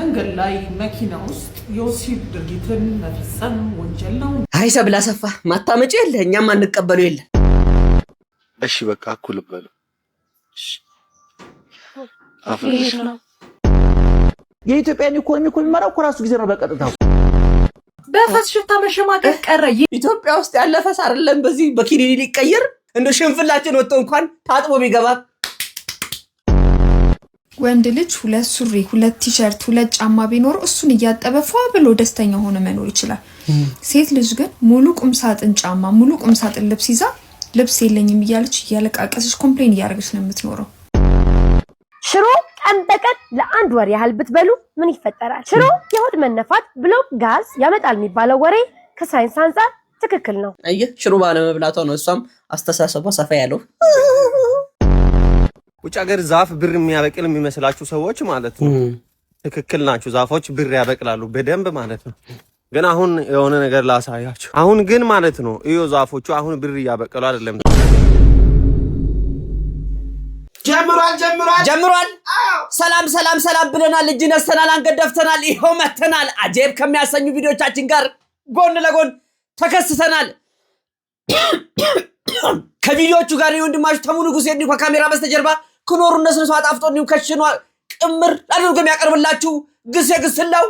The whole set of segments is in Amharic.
መንገድ ላይ መኪና ውስጥ የወሲብ ድርጊትን መፈጸም ወንጀል ነው። አይ ሰብለ አሰፋ ማታመጪ የለ እኛም አንቀበሉ የለ። እሺ በቃ እኩል በሉ። እሺ አፍሪካ ነው የኢትዮጵያን ኢኮኖሚ እኮ የሚመራው እኮ ራሱ ጊዜ ነው በቀጥታው። በፈስ ሽታ መሸማቀቅ ቀረ። ኢትዮጵያ ውስጥ ያለ ፈስ አይደለም በዚህ በኪኒኒ ሊቀየር እንደ ሽንፍላችን ወጥቶ እንኳን ታጥቦ ቢገባ። ወንድ ልጅ 2 ሱሪ 2 ቲሸርት 2 ጫማ ቢኖር እሱን እያጠበ ፏ ብሎ ደስተኛ ሆኖ መኖር ይችላል። ሴት ልጅ ግን ሙሉ ቁምሳጥን ጫማ ሙሉ ቁምሳጥን ልብስ ይዛ ልብስ የለኝም እያለች እያለቃቀሰች ኮምፕሌን እያደረገች ነው የምትኖረው። ሽሮ ቀን በቀን ለአንድ ወር ያህል ብትበሉ ምን ይፈጠራል? ሽሮ የሆድ መነፋት ብሎ ጋዝ ያመጣል የሚባለው ወሬ ከሳይንስ አንፃር ትክክል ነው። አየህ ሽሮ ባለመብላቷ ነው እሷም አስተሳሰቧ ሰፋ ያለው። ውጭ ሀገር ዛፍ ብር የሚያበቅል የሚመስላችሁ ሰዎች ማለት ነው ትክክል ናችሁ። ዛፎች ብር ያበቅላሉ በደንብ ማለት ነው። ግን አሁን የሆነ ነገር ላሳያችሁ። አሁን ግን ማለት ነው እዩ ዛፎቹ አሁን ብር እያበቀሉ አይደለም። ጀምሯል። ሰላም ሰላም ሰላም ብለናል። እጅ ነስተናል፣ አንገት ደፍተናል። ይሄው መተናል። አጀብ ከሚያሰኙ ቪዲዮቻችን ጋር ጎን ለጎን ተከስተናል። ከቪዲዮቹ ጋር ወንድማችሁ ተሙሉ ጉሴ እንዲሁ ከካሜራ በስተጀርባ ክኖሩ እነሱን ሰው አጣፍጦ እንዲሁ ከሽኗ ቅምር አድርጎ የሚያቀርብላችሁ ግሴ ግስላው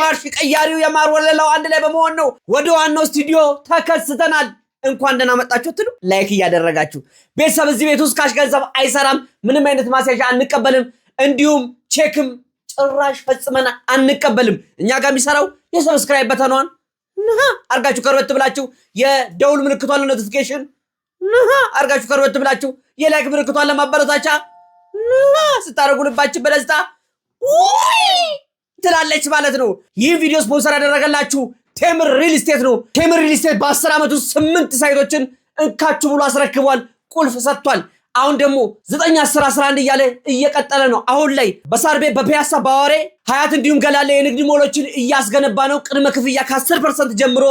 ማርሽ ቀያሪው የማር ወለላው አንድ ላይ በመሆን ነው። ወደ ዋናው ስቱዲዮ ተከስተናል። እንኳን ደህና መጣችሁ ትሉ ላይክ እያደረጋችሁ ቤተሰብ እዚህ ቤት ውስጥ ካሽ ገንዘብ አይሰራም። ምንም አይነት ማስያዣ አንቀበልም። እንዲሁም ቼክም ጭራሽ ፈጽመና አንቀበልም። እኛ ጋር የሚሰራው የሰብስክራይብ በተኗን አርጋችሁ ከርበት ብላችሁ የደውል ምልክቷን ለኖቲፊኬሽን አርጋችሁ ከርበት ብላችሁ የላይክ ምልክቷን ለማበረታቻ ስታረጉ ልባችን በደስታ ትላለች ማለት ነው። ይህ ቪዲዮ ስፖንሰር ያደረገላችሁ ቴምር ሪል ስቴት ነው። ቴምር ሪል ስቴት በ10 ዓመት ውስጥ 8 ሳይቶችን እንካችሁ ብሎ አስረክቧል። ቁልፍ ሰጥቷል። አሁን ደግሞ 9 10 11 እያለ እየቀጠለ ነው። አሁን ላይ በሳር ቤት በፒያሳ ባዋሬ ሀያት እንዲሁም ገላለ የንግድ ሞሎችን እያስገነባ ነው። ቅድመ ክፍያ ከ10% ጀምሮ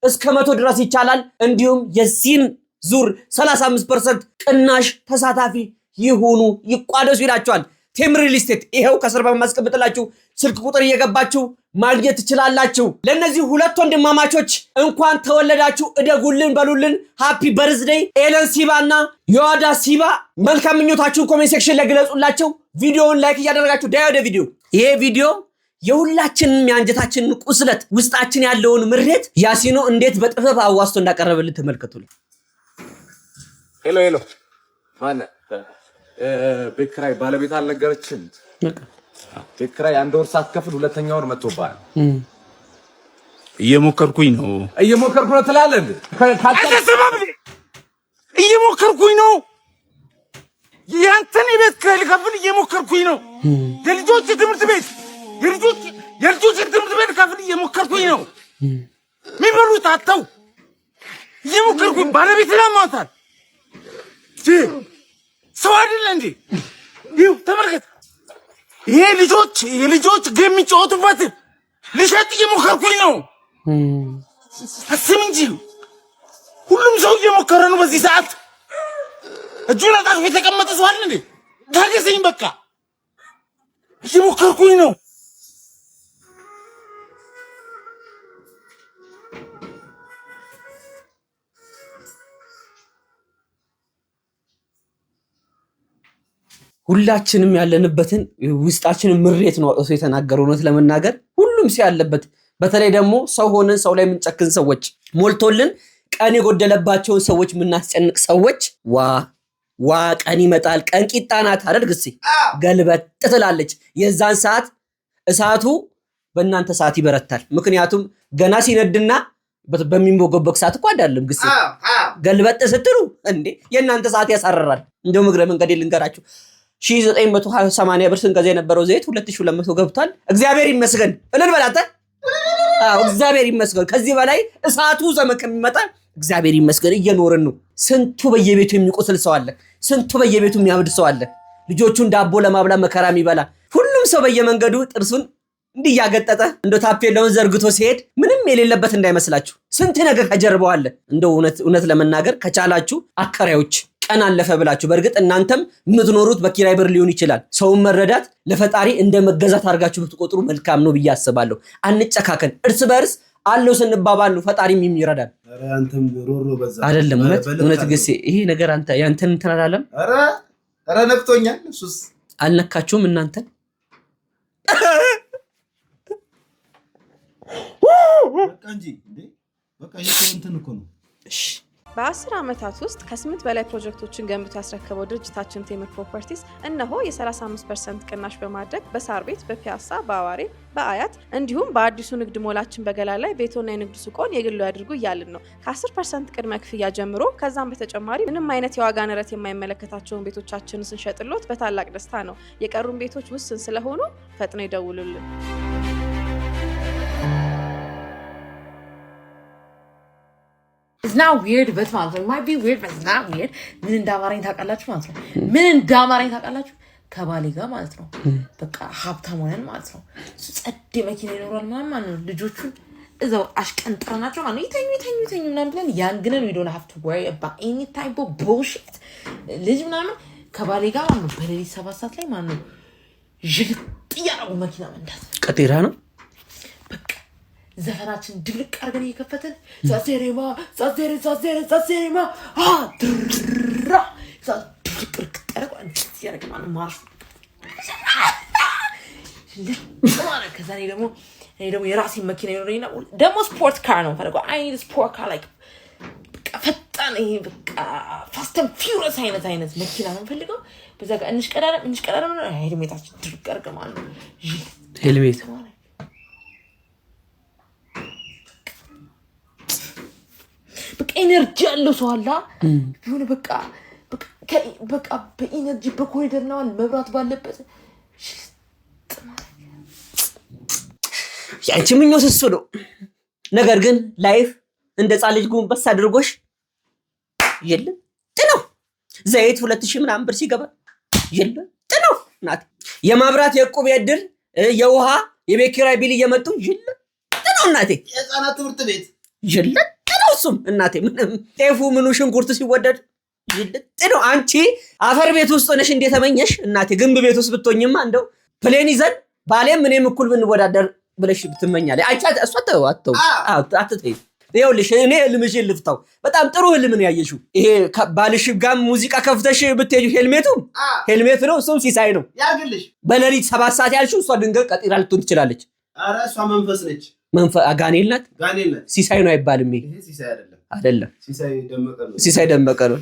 እስከ 100 ድረስ ይቻላል። እንዲሁም የዚህን ዙር 35% ቅናሽ ተሳታፊ ይሁኑ ይቋደሱ ይላቸዋል ቴምር ሪል ስቴት። ይሄው ከስር በማስቀምጥላችሁ ስልክ ቁጥር እየገባችሁ ማግኘት ትችላላችሁ። ለነዚህ ሁለት ወንድማማቾች እንኳን ተወለዳችሁ እደጉልን በሉልን። ሃፒ በርዝዴይ ኤለን ሲባና ዮአዳ ሲባ። መልካም ምኞታችሁን ኮሜንት ሴክሽን ላይ ግለጹላቸው። ቪዲዮውን ላይክ እያደረጋችሁ ዳይ ወደ ቪዲዮ። ይሄ ቪዲዮ የሁላችንም የአንጀታችንን ቁስለት ውስጣችን ያለውን ምሬት ያሲኖ እንዴት በጥበብ አዋስቶ እንዳቀረበልን ተመልከቱልን። ሄሎ ማን ቤት ኪራይ ባለቤት አልነገረችም? ቤት ኪራይ 1 ወር ሳትከፍል ሁለተኛ ወር መጥቶባል። እየሞከርኩኝ ነው ትላለህ እንዴ? እየሞከርኩኝ ነው። ያንተን የቤት ኪራይ ልከፍል እየሞከርኩኝ ነው። የልጆች ትምህርት ቤት ከፍል እየሞከርኩኝ ነው። የሚበሉት አጥተው እየሞከርኩኝ ባለቤት ላማታል ሰው አይደለ እንዴ? ይው ተመልከት። ይሄ የልጆች ጌም የሚጫወቱበት ልሸጥ እየሞከርኩኝ ነው። አስብ እንጂ ሁሉም ሰው እየሞከረ ነው። በዚህ ሰዓት እጁን አጣጥፎ የተቀመጠ ሰው አለ እንዴ? ታገሰኝ በቃ እየሞከርኩኝ ነው። ሁላችንም ያለንበትን ውስጣችንን ምሬት ነው አውጥቶ የተናገረው። እውነት ለመናገር ሁሉም ሰው ያለበት፣ በተለይ ደግሞ ሰው ሆነን ሰው ላይ የምንጨክን ሰዎች፣ ሞልቶልን ቀን የጎደለባቸውን ሰዎች የምናስጨንቅ ሰዎች ዋ ቀን ይመጣል። ቀን ቂጣ ናት አይደል? ግሴ ገልበጥ ትላለች። የዛን ሰዓት እሳቱ በእናንተ ሰዓት ይበረታል። ምክንያቱም ገና ሲነድና በሚንቦገበግ ሰዓት እኮ አይደለም ግሴ ገልበጥ ስትሉ እንዴ የእናንተ ሰዓት ያሳረራል። እንደው ምግረ መንገድ ልንገራችሁ 1980 ብር ስንገዛ የነበረው ዘይት 2200 ገብቷል። እግዚአብሔር ይመስገን እልል በላተ። እግዚአብሔር ይመስገን። ከዚህ በላይ እሳቱ ዘመን ከሚመጣ እግዚአብሔር ይመስገን እየኖርን ነው። ስንቱ በየቤቱ የሚቆስል ሰው አለ። ስንቱ በየቤቱ የሚያብድ ሰው አለ። ልጆቹን ዳቦ ለማብላት መከራ የሚበላ ሁሉም ሰው በየመንገዱ ጥርሱን እንዲያገጠጠ እንደ ታፔላውን ዘርግቶ ሲሄድ ምንም የሌለበት እንዳይመስላችሁ። ስንት ነገር ከጀርባው አለ። እንደው እውነት ለመናገር ከቻላችሁ አከራዮች ቀን አለፈ ብላችሁ በርግጥ እናንተም የምትኖሩት በኪራይ ብር ሊሆን ይችላል ሰውን መረዳት ለፈጣሪ እንደመገዛት አድርጋችሁ ብትቆጥሩ መልካም ነው ብዬ አስባለሁ አንጨካከን እርስ በርስ አለው ስንባባሉ ፈጣሪም ይረዳል አረ አንተም ሮሮ በዛ አይደለም እውነት ግሴ ይሄ ነገር አንተ ያንተን ተናላለም አረ ነክቶኛል እሱስ አልነካችሁም እናንተ በቃ እንጂ እንዴ በቃ ይሄ እንትን እኮ ነው እሺ በ10 ዓመታት ውስጥ ከ8 በላይ ፕሮጀክቶችን ገንብቶ ያስረከበው ድርጅታችን ቴምር ፕሮፐርቲስ እነሆ የ35% ቅናሽ በማድረግ በሳር ቤት በፒያሳ በአዋሬ በአያት እንዲሁም በአዲሱ ንግድ ሞላችን በገላ ላይ ቤቶና የንግድ ሱቆን የግሉ ያድርጉ እያልን ነው ከ10% ቅድመ ክፍያ ጀምሮ ከዛም በተጨማሪ ምንም አይነት የዋጋ ንረት የማይመለከታቸውን ቤቶቻችንን ስንሸጥሎት በታላቅ ደስታ ነው የቀሩን ቤቶች ውስን ስለሆኑ ፈጥነው ይደውሉልን It's not weird, but it might be weird, but it's not weird. ምን እንዳማረኝ ታውቃላችሁ ማለት ነው ምን እንዳማረኝ ታውቃላችሁ ከባሌ ጋር ማለት ነው በቃ ሀብታም ሆነን ማለት ነው ጸድ መኪና ይኖራል ማለት ነው ልጆቹን እዛው አሽቀንጥረናቸው ማለት ነው ይተኙ ምናምን ብለን ያንግነን we don't have to worry about any type of bullshit ልጅ ምናምን ከባሌ ጋር ማለት ነው በሌሊት 7 ሰዓት ላይ ማለት ነው ጅልጥ ያለው መኪና መንዳት ቀጤራ ነው በቃ ዘፈናችን ድብልቅ አርገን እየከፈተን ዛዜሬማ ድራ ድብልቅ ቀረቀን ያረጋማን ማርሽ ከዛ እኔ ደግሞ የራሴ መኪና ይኖረኝና ደግሞ ስፖርት ካር ነው ፈለገው I need a sport car like ፈጣን ይሄ በቃ fast and furious አይነት መኪና ነው ፈልገው በዛ ጋር እንሽቀዳለም ሄልሜታችን ድብልቅ አርገማን ሄልሜት በቃ ኢነርጂ ያለው ሰው አላ ይሁን በቃ በኢነርጂ በኮሪደር ነው መብራት ባለበት ያንቺ ምኞት እሱ ነው ነገር ግን ላይፍ እንደ ጻልጅ ጉንበስ አድርጎሽ የለም ጥነው ዘይት 2000 ምናምን ብር ሲገባ የለም ጥነው ናት የማብራት የቁብ የድር የውሃ የቤት ኪራይ ቢል እየመጡ የለም ጥነው እናቴ የህፃናት ትምህርት ቤት የለም ጥነውም እናቴ ምንም ጤፉ ምኑ ሽንኩርት ሲወደድ ጥነው አንቺ አፈር ቤት ውስጥ ሆነሽ እንደተመኘሽ እናቴ ግንብ ቤት ውስጥ ብትሆኝማ እንደው ፕሌን ይዘን ባሌም ምንም እኩል ብንወዳደር ብለሽ ብትመኛለሽ አይቻት አስፈተው አትተይ ይኸውልሽ እኔ ህልምሽን ልፍታው በጣም ጥሩ ህልም ነው ያየሽው ይሄ ባልሽ ጋር ሙዚቃ ከፍተሽ ብትሄጂ ሄልሜት ነው እሱም ሲሳይ ነው ያርግልሽ በሌሊት 7 ሰዓት ያልሽው እሷ ድንገት ቀጢራ ልትሆን ትችላለች አረ እሷ መንፈስ ነች ጋኔል ናት ሲሳይ ነው አይባልም ይሄ ሲሳይ አይደለም ሲሳይ ደመቀ ነው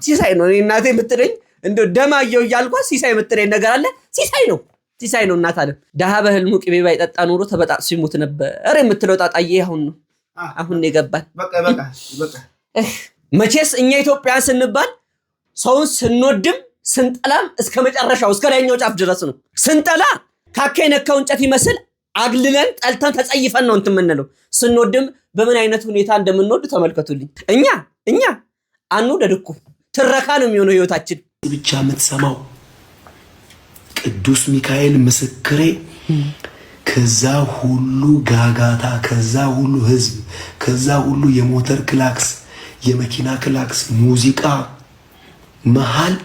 ሲሳይ ነው እናቴ የምትለኝ እንደው ደማየው እያልኳት ሲሳይ የምትለኝ ነገር አለ ሲሳይ ነው እናት አለ ደሃ በህልሙ ቅቤ ባይጠጣ ኖሮ ተበጣጥሶ ይሞት ነበር የምትለው ጣጣዬ አሁን የገባን በቃ መቼስ እኛ ኢትዮጵያን ስንባል ሰውን ስንወድም ስንጠላም እስከ መጨረሻው እስከ ላይኛው ጫፍ ድረስ ነው ስንጠላ ካከይ ነካው እንጨት ይመስል አግልለን ጠልተን ተጸይፈን ነው እንትምንለው ስንወድም በምን አይነት ሁኔታ እንደምንወድ ተመልከቱልኝ እኛ አንወደድኩ ትረካ ነው የሚሆነው ህይወታችን ብቻ የምትሰማው ቅዱስ ሚካኤል ምስክሬ ከዛ ሁሉ ጋጋታ ከዛ ሁሉ ህዝብ ከዛ ሁሉ የሞተር ክላክስ የመኪና ክላክስ ሙዚቃ መሃል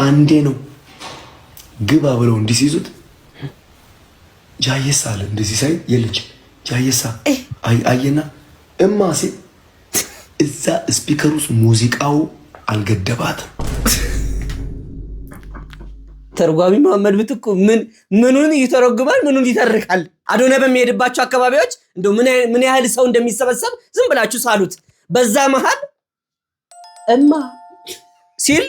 አንዴ ነው ግባ ብለው እንዲሲዙት ጃየሳ አለ እንደዚህ ሳይ የልጅ ጃየሳ አየና እማሴ እዛ ስፒከሩስ ሙዚቃው አልገደባትም ተርጓሚ መሐመድ ብትኩ ምኑን ይተረጉማል ምኑን ይተርካል አዶነ በሚሄድባቸው አካባቢዎች እንደው ምን ያህል ሰው እንደሚሰበሰብ ዝም ብላችሁ ሳሉት በዛ መሃል እማ ሲል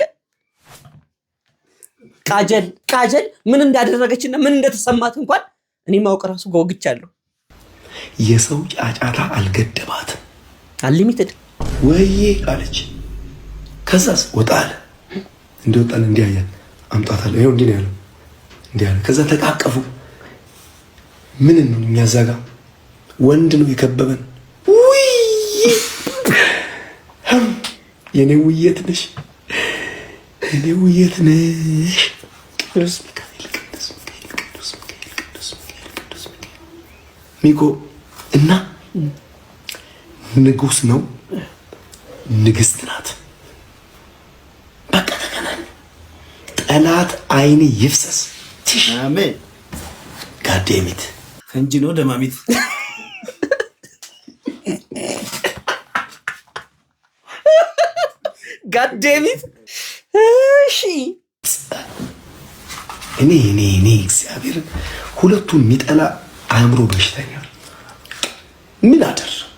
ቃጀል ምን እንዳደረገችና ምን እንደተሰማት እንኳን እኔ ማውቅ ራሱ ጎግቻለሁ የሰው ጫጫታ አልገደባትም አንሊሚትድ ወይዬ አለች ከዛስ ወጣለ እንደወጣን እንዲያያል አምጣታለ ይሄው እንዴ ያለው እንዲያ ከዛ ተቃቀፉ ምን ነው የሚያዛጋ ወንድ ነው የከበበን ውይ የኔ ውየት ነሽ ቅዱስ ሚኮ እና ንጉስ ነው ንግስት ናት ጠላት አይን ይፍሰስ። አሜን። ጋዴሚት ፈንጂ ነው ደማሚት። ጋዴሚት። እሺ እኔ እግዚአብሔር ሁለቱን የሚጠላ አእምሮ በሽተኛ ምን አደረኩ?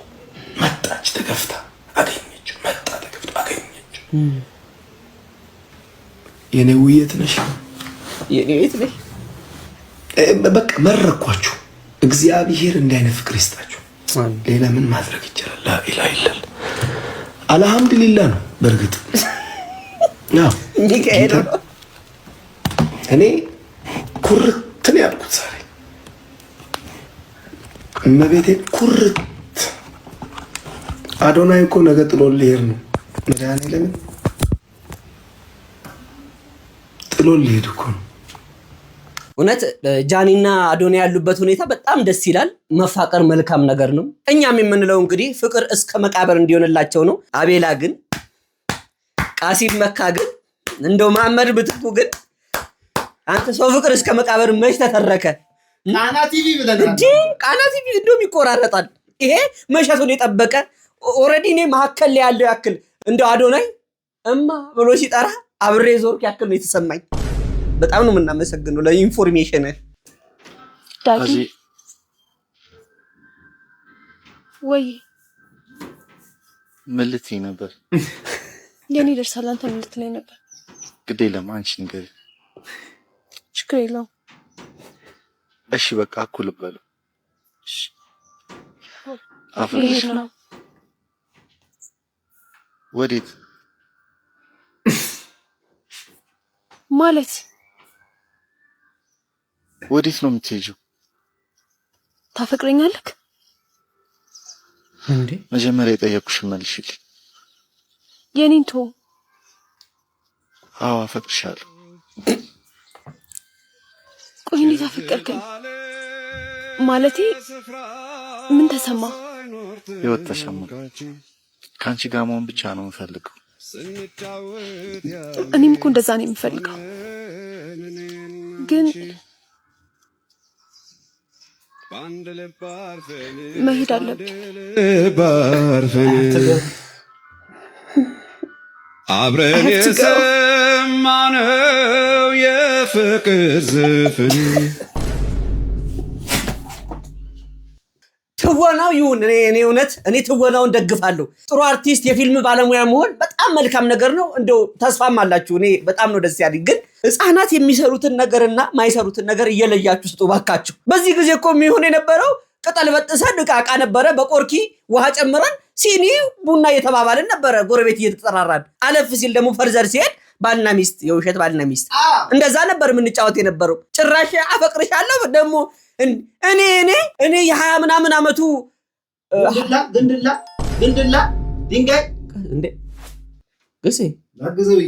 መጣች ተገፍታ አገኘችው፣ መጣ ተገፍታ አገኘችው። የኔ ውየት ነሽ፣ የኔ ቤት ነሽ። በቃ መረኳችሁ። እግዚአብሔር እንዲህ አይነት ፍቅር ይስጣችሁ። ሌላ ምን ማድረግ ይቻላል? ላኢላሃ ኢላላህ አልሐምዱሊላህ ነው። በእርግጥ ያው ሚካኤል እኔ ኩርት ነው ያልኩት ዛሬ እመቤቴ ኩርት። አዶናይ እኮ ነገ ጥሎ ሊሄድ ነው። መድኃኒዓለም ጥሎ ሊሄድ እኮ ነው። እውነት ጃኒና አዶናይ ያሉበት ሁኔታ በጣም ደስ ይላል። መፋቀር መልካም ነገር ነው። እኛም የምንለው እንግዲህ ፍቅር እስከ መቃብር እንዲሆንላቸው ነው። አቤላ ግን ቃሲም መካ ግን እንደው መሐመድ ብትኩ ግን አንተ ሰው ፍቅር እስከ መቃብር መች ተተረከ? ቃና ቲቪ ብለናል እንዴ? ቃና ቲቪ እንደውም ይቆራረጣል። ይሄ መሸቱን የጠበቀ ኦሬዲ እኔ መሀከል ላይ ያለው ያክል እንደው አዶናይ እማ ብሎ ሲጠራ አብሬ ዞርክ ያክል ነው የተሰማኝ። በጣም ነው የምናመሰግነው ለኢንፎርሜሽን። ዳጊ ወይ ምን ልትይ ነበር? የኔ ደርሳል። አንተ ምን ልትለኝ ነበር? ግድ የለም አንቺ ንገሪ። ችግር የለውም። እሺ በቃ እኩል በለው። እሺ አፍሪካ ነው። ወዴት ማለት ወዴት ነው የምትሄጂው? ታፈቅረኛለህ እንዴ? መጀመሪያ የጠየኩሽ መልሽልኝ። የኔን ተው። አዎ አፈቅርሻለሁ። ቆይ እንዴት አፈቀርከኝ? ማለቴ ምን ተሰማ? ህይወት ተሰማ። ከአንቺ ጋር መሆን ብቻ ነው የምፈልገው። እኔም እኮ እንደዛ ነው የምፈልገው። ግን መሄድ አለብኝ። አብረን የሰማነው የፍቅር ዘፈን ትወናው ይሁን። እኔ እውነት ትወናውን ደግፋለሁ። ጥሩ አርቲስት የፊልም ባለሙያ መሆን በጣም መልካም ነገር ነው። እንደው ተስፋም አላችሁ። እኔ በጣም ነው ደስ ያለኝ። ግን ህፃናት የሚሰሩትን ነገርና ማይሰሩትን ነገር እየለያችሁ ስጡ ባካችሁ። በዚህ ጊዜ እኮ የሚሆን የነበረው ቅጠል በጥሰን ዕቃ ነበረ በቆርኪ ውሃ ጨምረን ሲኒ ቡና እየተባባልን ነበረ፣ ጎረቤት እየተጠራራን። አለፍ ሲል ደግሞ ፈርዘር ሲሄድ ባልና ሚስት፣ የውሸት ባልና ሚስት እንደዛ ነበር የምንጫወት የነበረው። ጭራሽ አፈቅርሻለሁ ደግሞ እኔ የ20 ምናምን አመቱ ግንድላ ድንጋይ እንዴ ግሴ ላግዘው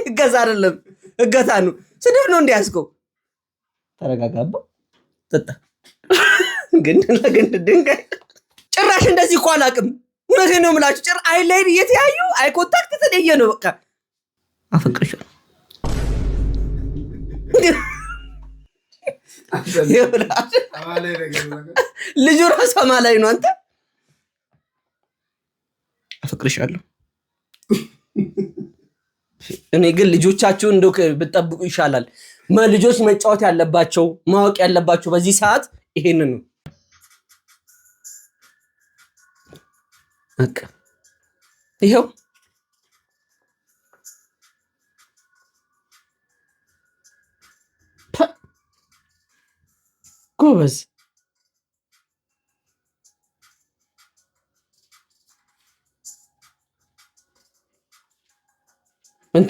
እገዛ አይደለም እገታ ነው። ስድብ ነው እንዲያስከው። ተረጋጋባ ጠጣ። ግንድ ድንጋይ ጭራሽ እንደዚህ እኮ አላውቅም። እውነቴን ነው የምላችሁ። አይ ላይ እየተያዩ አይ ኮንታክት ተለየ ነው በቃ። አፈቅርሻለሁ ልጁ ራሱ አማላይ ነው። አንተ አፈቅርሻለሁ። እኔ ግን ልጆቻችሁ እንደው ብትጠብቁ ይሻላል። ልጆች መጫወት ያለባቸው ማወቅ ያለባቸው በዚህ ሰዓት ይሄንን ነው። በቃ ይሄው ጎበዝ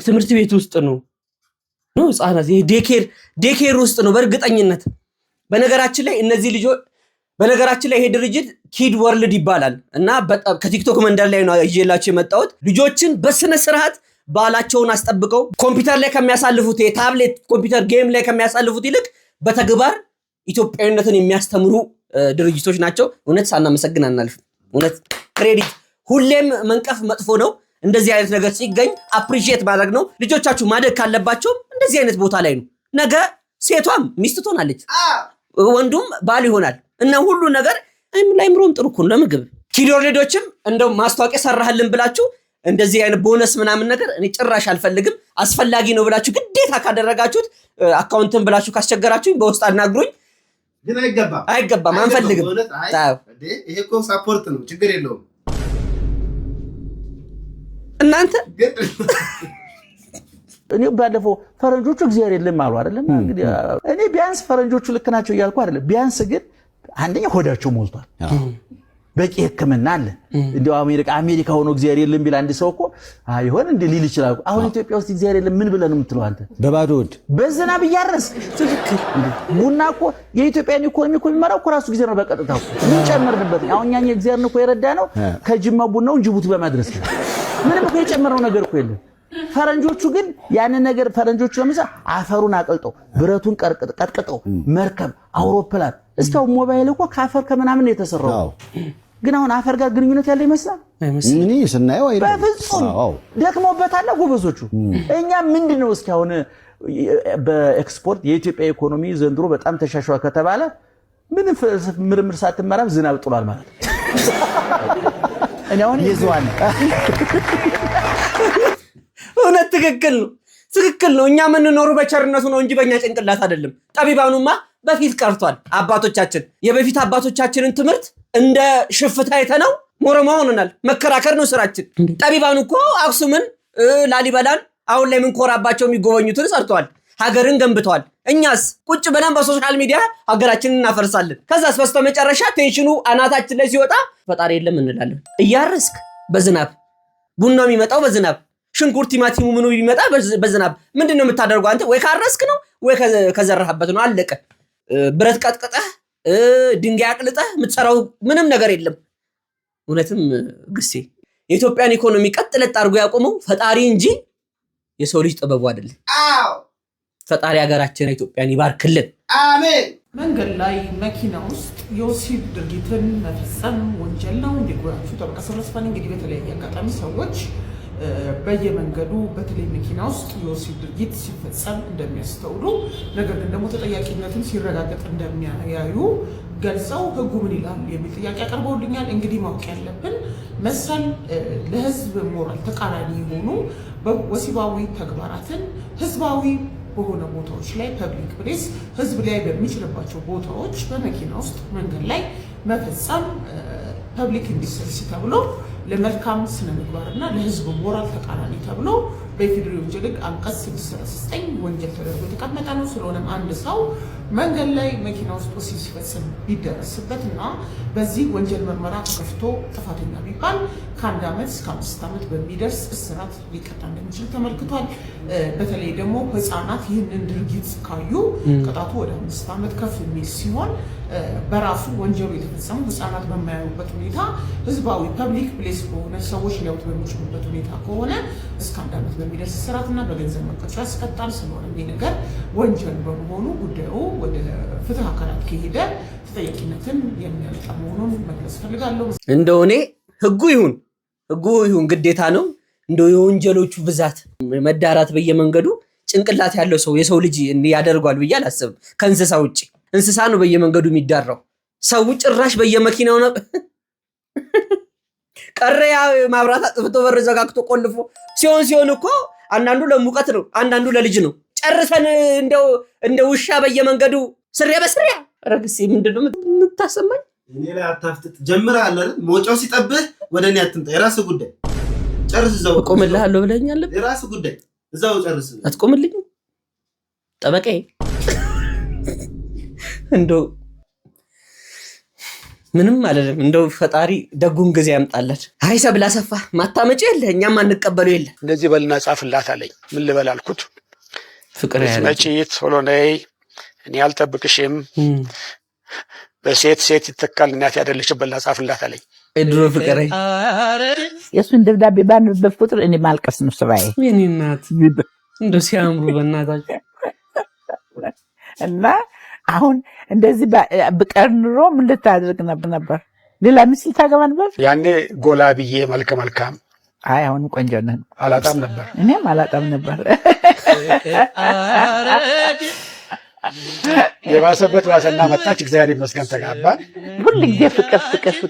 ትምህርት ቤት ውስጥ ነው ህፃናት ዴኬር ውስጥ ነው በእርግጠኝነት። በነገራችን ላይ እነዚህ ልጆች ይሄ ድርጅት ኪድ ወርልድ ይባላል እና ከቲክቶክ መንደር ላይ ነው ይዤላችሁ የመጣሁት። ልጆችን በስነ ስርዓት ባላቸውን አስጠብቀው ኮምፒውተር ላይ ከሚያሳልፉት የታብሌት ኮምፒውተር ጌም ላይ ከሚያሳልፉት ይልቅ በተግባር ኢትዮጵያዊነትን የሚያስተምሩ ድርጅቶች ናቸው። እውነት ሳናመሰግን አናልፍም። እውነት ክሬዲት። ሁሌም መንቀፍ መጥፎ ነው። እንደዚህ አይነት ነገር ሲገኝ አፕሪሺየት ማድረግ ነው። ልጆቻችሁ ማደግ ካለባቸው እንደዚህ አይነት ቦታ ላይ ነው። ነገ ሴቷም ሚስት ትሆናለች፣ ወንዱም ባል ይሆናል እና ሁሉ ነገር ላይምሮም ጥሩ እኮ ነው ለምግብ። ኪዶርሌዶችም እንደው ማስታወቂያ ሰራህልን ብላችሁ እንደዚህ አይነት ቦነስ ምናምን ነገር እኔ ጭራሽ አልፈልግም። አስፈላጊ ነው ብላችሁ ግዴታ ካደረጋችሁት አካውንትን ብላችሁ ካስቸገራችሁኝ በውስጥ አናግሩኝ። ግን አይገባም አንፈልግም። ይሄ እኮ ሳፖርት ነው፣ ችግር የለውም። እናንተ እኔ ባለፈው ፈረንጆቹ እግዚአብሔር የለም አሉ አይደለም። እንግዲህ እኔ ቢያንስ ፈረንጆቹ ልክ ናቸው እያልኩ አይደለም። ቢያንስ ግን አንደኛ ሆዳቸው ሞልቷል፣ በቂ ሕክምና አለ። እንደው አሜሪካ ሆኖ እግዚአብሔር የለም ቢል አንድ ሰው እኮ አይሆን እንደ ሊል ይችላል። አሁን ኢትዮጵያ ውስጥ እግዚአብሔር የለም ምን ብለህ ነው የምትለው አንተ? በባዶ ወድ በዝናብ እያረስ ትክክል። ቡና እኮ የኢትዮጵያን ኢኮኖሚ እኮ የሚመራው እኮ ራሱ ጊዜ ነው በቀጥታው ምን ጨመርንበት? አሁን እኛ እግዚአብሔርን እኮ የረዳ ነው ከጅማ ቡናውን ጅቡቲ በማድረስ ነው። ምንም እኮ የጨመረው ነገር እኮ የለም። ፈረንጆቹ ግን ያንን ነገር ፈረንጆቹ ለምሳሌ አፈሩን አቀልጠው ብረቱን ቀጥቅጠው መርከብ አውሮፕላን እስካው ሞባይል እኮ ካፈር ከምናምን የተሰራው ግን አሁን አፈር ጋር ግንኙነት ያለ ይመስላል። ምን ይስናየው አይደል? በፍጹም ደክሞበታል ጎበዞቹ። እኛ ምንድነው እስካሁን በኤክስፖርት የኢትዮጵያ ኢኮኖሚ ዘንድሮ በጣም ተሻሽሏል ከተባለ ምን ምርምር ሳትመራም ዝናብ ጥሏል ማለት ነው። እኔ አሁን ይዟል እውነት ትክክል ነው። እኛ የምንኖሩ በቸርነቱ ነው እንጂ በእኛ ጭንቅላት አይደለም። ጠቢባኑማ በፊት ቀርቷል። አባቶቻችን የበፊት አባቶቻችንን ትምህርት እንደ ሽፍታ አይተነው ሞረማ ሆነናል። መከራከር ነው ስራችን። ጠቢባኑ እኮ አክሱምን፣ ላሊበላን አሁን ላይ የምንኮራባቸው የሚጎበኙትን ሰርተዋል፣ ሀገርን ገንብተዋል። እኛስ ቁጭ ብለን በሶሻል ሚዲያ ሀገራችንን እናፈርሳለን። ከዛስ በስተመጨረሻ ቴንሽኑ አናታችን ላይ ሲወጣ ፈጣሪ የለም እንላለን። እያረስክ በዝናብ ቡናው የሚመጣው በዝናብ ሽንኩርት ቲማቲሙ ምኑ ይመጣ በዝናብ ምንድነው የምታደርገው አንተ? ወይ ካረስክ ነው ወይ ከዘራህበት ነው። አለቀ። ብረት ቀጥቅጠህ ድንጋይ አቅልጠህ የምትሰራው ምንም ነገር የለም። እውነትም ግሴ የኢትዮጵያን ኢኮኖሚ ቀጥ ለጥ አድርጎ ያቆመው ፈጣሪ እንጂ የሰው ልጅ ጥበቡ አይደለም። ፈጣሪ ሀገራችን ኢትዮጵያን ይባርክልን። አሜን። መንገድ ላይ መኪና ውስጥ የወሲብ ድርጊትን መፈጸም ወንጀል ነው። እንዲጎያችሁ ጠበቃ ሰለስፋን እንግዲህ በተለያየ አጋጣሚ ሰዎች በየመንገዱ በተለይ መኪና ውስጥ የወሲብ ድርጊት ሲፈጸም እንደሚያስተውሉ ነገር ግን ደግሞ ተጠያቂነትን ሲረጋገጥ እንደሚያዩ ገልጸው ህጉ ምን ይላል የሚል ጥያቄ አቀርበውልኛል። እንግዲህ ማወቅ ያለብን መሰል ለህዝብ ሞራል ተቃራኒ የሆኑ ወሲባዊ ተግባራትን ህዝባዊ በሆነ ቦታዎች ላይ ፐብሊክ ፕሌስ ህዝብ ላይ በሚችልባቸው ቦታዎች በመኪና ውስጥ መንገድ ላይ መፈጸም ፐብሊክ ኢንዲሰንሲ ተብሎ ለመልካም ስነ ምግባርና ለህዝብ ሞራል ተቃራኒ ተብሎ በኢፌዴሪ ወንጀል ህግ አንቀጽ 639 ወንጀል ተደርጎ የተቀመጠ ነው። ስለሆነም አንድ ሰው መንገድ ላይ መኪና ውስጥ ወሲብ ሲፈጽም ቢደረስበትና በዚህ ወንጀል ምርመራ ተከፍቶ ጥፋተኛ ቢባል ከ1 ዓመት እስከ 5 ዓመት በሚደርስ እስራት ሊቀጣ እንደሚችል ተመልክቷል። በተለይ ደግሞ ህፃናት ይህንን ድርጊት ካዩ ቅጣቱ ወደ 5 ዓመት ከፍ የሚል ሲሆን በራሱ ወንጀሉ የተፈጸመው ህፃናት በማያዩበት ሁኔታ ህዝባዊ ፐብሊክ ፕሌስ በሆነ ሰዎች ሊያዩት በሚችሉበት ሁኔታ ከሆነ እስከ 1 ዓመት በሚደርስ እስራትና በገንዘብ መቀጫ ያስቀጣል። ስለሆነ ይህ ነገር ወንጀል በመሆኑ ጉዳዩ ወደ ፍትህ አካላት ከሄደ ተጠያቂነትን የሚያመጣ መሆኑን መግለጽ ፈልጋለሁ። እንደሆነ ህጉ ይሁን ግዴታ ነው። እንደው የወንጀሎቹ ብዛት መዳራት በየመንገዱ ጭንቅላት ያለው ሰው የሰው ልጅ ያደርጓል ብዬ አላስብም። ከእንስሳ ውጪ እንስሳ ነው በየመንገዱ የሚዳራው። ሰው ጭራሽ በየመኪናው ነው ቀረያ ማብራት አጥፍቶ በር ዘጋግቶ ቆልፎ ሲሆን እኮ አንዳንዱ ለሙቀት ነው፣ አንዳንዱ ለልጅ ነው። ጨርሰን እንደ ውሻ በየመንገዱ ስሪያ በስሪያ ረግሴ ምንድነው የምታሰማኝ? እኔ ላይ አታፍጥጥ ጀምረሃል አይደል? ሞጫው ሲጠብህ ወደ እኔ አትምጣ። የራስህ ጉዳይ ጨርስ። እዛው እቆምልሃለሁ ብለኸኛል። የራስህ ጉዳይ እዛው ጨርስ። አትቆምልኝም ጠበቃዬ? እንደው ምንም አይደለም። እንደው ፈጣሪ ደጉን ጊዜ ያምጣለት። አይ ሰብላ ሰፋ ማታመጪ የለ እኛም አንቀበሉ የለ። እንደዚህ በልና ጻፍላት አለኝ። ምን ልበል አልኩት። ፍቅር ያለ መጪ ቶሎ ነይ፣ እኔ አልጠብቅሽም፣ በሴት ይተካል እናት ያደለች በልና ጻፍላት አለኝ። እድሮ ፍቅር የሱን ደብዳቤ ባንብበት ቁጥር እኔ ማልቀስ ነው ስራዬ። የኔ እናት እንደው ሲያምሩ በእናታችሁ እና አሁን እንደዚህ በቀር ኑሮ ምን ልታደርግ ነበር? ሌላ ሚስት ታገባ ነበር? ያኔ ጎላ ብዬ መልከ መልካም አይ አሁን ቆንጆ ነህ። አላጣም ነበር። እኔም አላጣም ነበር። የባሰበት ባሰና መጣች። እግዚአብሔር ይመስገን ተጋባን። ሁሉ ጊዜ ፍቅር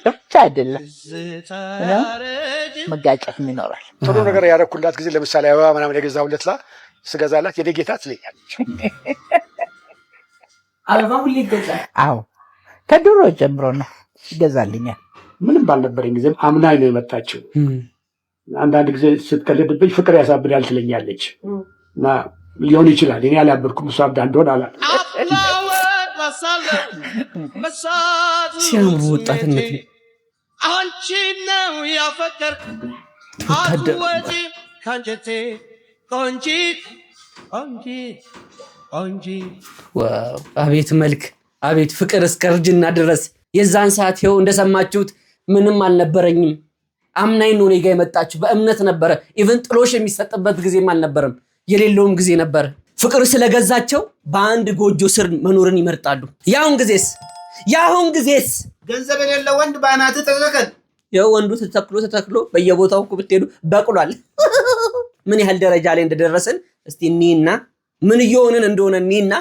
ብቻ አይደለም መጋጨትም ይኖራል። ጥሩ ነገር ያደረኩላት ጊዜ ለምሳሌ አበባ ምናምን የገዛሁለት ስገዛላት የኔ ጌታ ትለኛለች። አበባ ሁሉ ይገዛል? አዎ ከድሮ ጀምሮ ነው ይገዛልኛል። ምንም ባልነበረኝ ጊዜ አምናኝ ነው የመጣችው። አንዳንድ ጊዜ ስትቀልድብኝ ፍቅር ያሳብዳል ትለኛለች እና ሊሆን ይችላል እኔ አላበድኩም እሷ አብዳ እንደሆነ አላውቅም። ሲያምሩ ወጣትነት አንቺ ነው ያፈቀርኩት ተወዳደ ካንጀቴ ቆንጂት ቆንጂት ቆንጂት። ዋው አቤት መልክ አቤት ፍቅር እስከ እርጅና ድረስ። የዛን ሰዓት ይኸው እንደሰማችሁት ምንም አልነበረኝም። አምናኝ ነው እኔ ጋ የመጣችሁ በእምነት ነበረ። ኢቭን ጥሎሽ የሚሰጥበት ጊዜም አልነበረም፣ የሌለውም ጊዜ ነበር። ፍቅር ስለገዛቸው በአንድ ጎጆ ስር መኖርን ይመርጣሉ። ያሁን ጊዜስ ገንዘብ የሌለው ወንድ ባናት ተተከል። ያው ወንዱ ተተክሎ በየቦታው ብትሄዱ በቅሏል። ምን ያህል ደረጃ ላይ እንደደረሰን እስቲ እኒና ምን እየሆንን እንደሆነ እኒና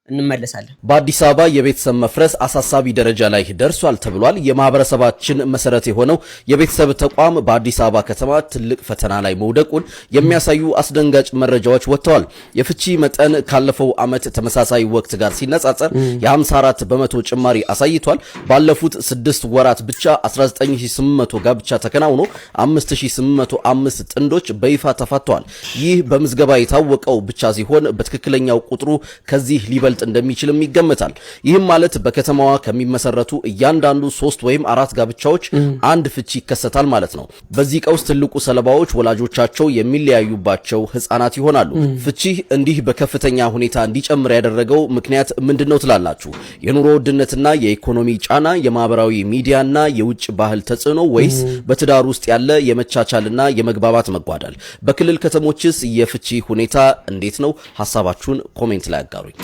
እንመለሳለን። በአዲስ አበባ የቤተሰብ መፍረስ አሳሳቢ ደረጃ ላይ ደርሷል ተብሏል። የማህበረሰባችን መሰረት የሆነው የቤተሰብ ተቋም በአዲስ አበባ ከተማ ትልቅ ፈተና ላይ መውደቁን የሚያሳዩ አስደንጋጭ መረጃዎች ወጥተዋል። የፍቺ መጠን ካለፈው ዓመት ተመሳሳይ ወቅት ጋር ሲነጻጸር የ54 በመቶ ጭማሪ አሳይቷል። ባለፉት 6 ወራት ብቻ 19800 ጋብቻ ተከናውኖ 5805 ጥንዶች በይፋ ተፋተዋል። ይህ በምዝገባ የታወቀው ብቻ ሲሆን በትክክለኛው ቁጥሩ ከዚህ ሊበልጥ እንደሚችልም ይገመታል። ይህም ማለት በከተማዋ ከሚመሰረቱ እያንዳንዱ 3 ወይም 4 ጋብቻዎች አንድ ፍቺ ይከሰታል ማለት ነው። በዚህ ቀውስ ትልቁ ሰለባዎች ወላጆቻቸው የሚለያዩባቸው ህፃናት ይሆናሉ። ፍቺ እንዲህ በከፍተኛ ሁኔታ እንዲጨምር ያደረገው ምክንያት ምንድነው ትላላችሁ? የኑሮ ውድነትና የኢኮኖሚ ጫና፣ የማህበራዊ ሚዲያና የውጭ ባህል ተጽዕኖ፣ ወይስ በትዳር ውስጥ ያለ የመቻቻልና የመግባባት መጓደል? በክልል ከተሞችስ የፍቺ ሁኔታ እንዴት ነው? ሐሳባችሁን ኮሜንት ላይ አጋሩኝ።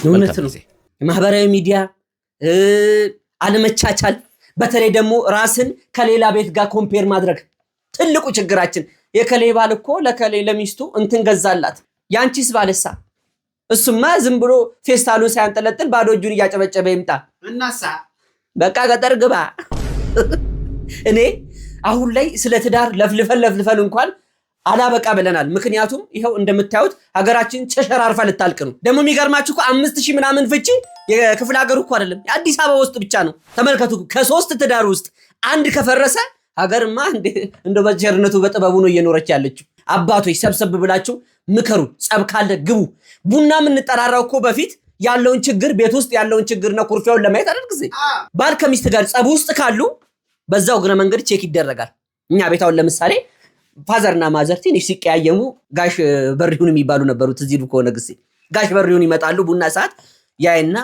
ማህበራዊ ሚዲያ አለመቻቻል፣ በተለይ ደግሞ ራስን ከሌላ ቤት ጋር ኮምፔር ማድረግ ትልቁ ችግራችን። የከሌ ባል እኮ ለከሌ ለሚስቱ እንትን ገዛላት፣ ያንቺስ ባልሳ? እሱማ ዝም ብሎ ፌስታሉን ሳያንጠለጥል ባዶ እጁን እያጨበጨበ ይምጣ እናሳ በቃ ገጠር ግባ። እኔ አሁን ላይ ስለ ትዳር ለፍልፈን እንኳን አላበቃ ብለናል። ምክንያቱም ይኸው እንደምታዩት ሀገራችን ቸሸራርፋ ልታልቅ ነው። ደግሞ የሚገርማችሁ እኮ 5000 ምናምን ፍቺ የክፍለ ሀገሩ እኮ አይደለም የአዲስ አበባ ውስጥ ብቻ ነው። ተመልከቱ፣ ከ3 ትዳር ውስጥ አንድ ከፈረሰ ሀገርማ እንደ በቸርነቱ በጥበቡ ነው እየኖረች ያለችው። አባቶች ሰብሰብ ብላችሁ ምከሩ፣ ጸብ ካለ ግቡ። ቡና የምንጠራራው እኮ በፊት ያለውን ችግር ቤት ውስጥ ያለውን ችግርና ኩርፊያውን ለማየት አይደል ጊዜ። ባል ከሚስት ጋር ጸብ ውስጥ ካሉ በዛው ግረ መንገድ ቼክ ይደረጋል። እኛ ቤታውን ለምሳሌ ፋዘርና ማዘር ትንሽ ሲቀያየሙ ጋሽ በሪሁን የሚባሉ ነበሩ። ትዝ ይሉ ከሆነ ጊዜ ጋሽ በሪሁን ይመጣሉ ቡና ሰዓት ያይና